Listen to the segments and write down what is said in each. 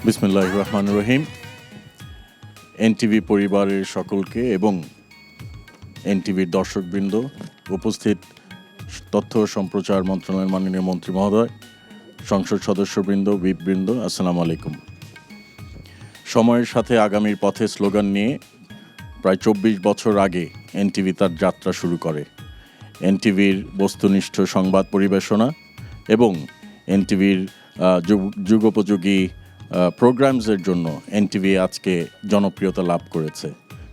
বিসমিল্লাহির রহমানির রহিম। এনটিভি পরিবারের সকলকে এবং এনটিভির দর্শকবৃন্দ, উপস্থিত তথ্য ও সম্প্রচার মন্ত্রণালয়ের মাননীয় মন্ত্রী মহোদয়, সংসদ সদস্যবৃন্দ, বিপবৃন্দ, আসসালামু আলাইকুম। সময়ের সাথে আগামীর পথে স্লোগান নিয়ে প্রায় ২৪ বছর আগে এনটিভি তার যাত্রা শুরু করে। এনটিভির বস্তুনিষ্ঠ সংবাদ পরিবেশনা এবং এনটিভির যুগোপযোগী প্রোগ্রামসের জন্য এনটিভি আজকে জনপ্রিয়তা লাভ করেছে।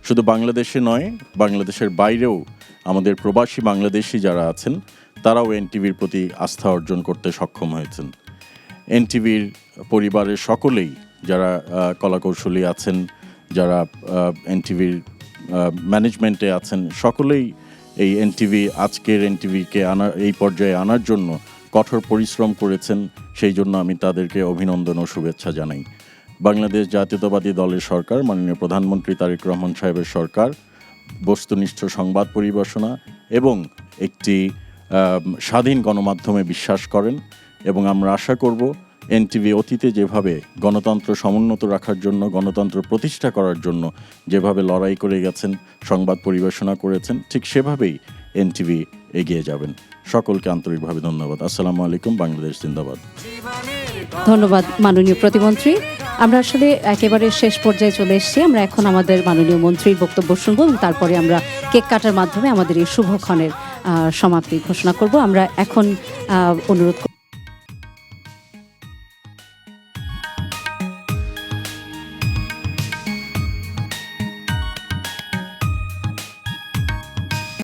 শুধু বাংলাদেশে নয়, বাংলাদেশের বাইরেও আমাদের প্রবাসী বাংলাদেশি যারা আছেন তারাও এনটিভির প্রতি আস্থা অর্জন করতে সক্ষম হয়েছেন। এনটিভির পরিবারের সকলেই, যারা কলাকৌশলী আছেন, যারা এনটিভির ম্যানেজমেন্টে আছেন, সকলেই এই আজকের এনটিভিকে এই পর্যায়ে আনার জন্য কঠোর পরিশ্রম করেছেন। সেই জন্য আমি তাদেরকে অভিনন্দন ও শুভেচ্ছা জানাই। বাংলাদেশ জাতীয়তাবাদী দলের সরকার, মাননীয় প্রধানমন্ত্রী তারেক রহমান সাহেবের সরকার বস্তুনিষ্ঠ সংবাদ পরিবেশনা এবং একটি স্বাধীন গণমাধ্যমে বিশ্বাস করেন এবং আমরা আশা করব এনটিভি অতীতে যেভাবে গণতন্ত্র সমুন্নত রাখার জন্য, গণতন্ত্র প্রতিষ্ঠা করার জন্য যেভাবে লড়াই করে গেছেন, সংবাদ পরিবেশনা করেছেন, ঠিক সেভাবেই এনটিভি এগিয়ে যাবেন। সকলকে আন্তরিকভাবে ধন্যবাদ। আসসালামু আলাইকুম। বাংলাদেশ জিন্দাবাদ। ধন্যবাদ মাননীয় প্রতিমন্ত্রী। আমরা আসলে একেবারে শেষ পর্যায়ে চলে এসেছি। আমরা এখন আমাদের মাননীয় মন্ত্রীর বক্তব্য শুনবো এবং তারপরে আমরা কেক কাটার মাধ্যমে আমাদের এই শুভক্ষণের সমাপ্তি ঘোষণা করব। আমরা এখন অনুরোধ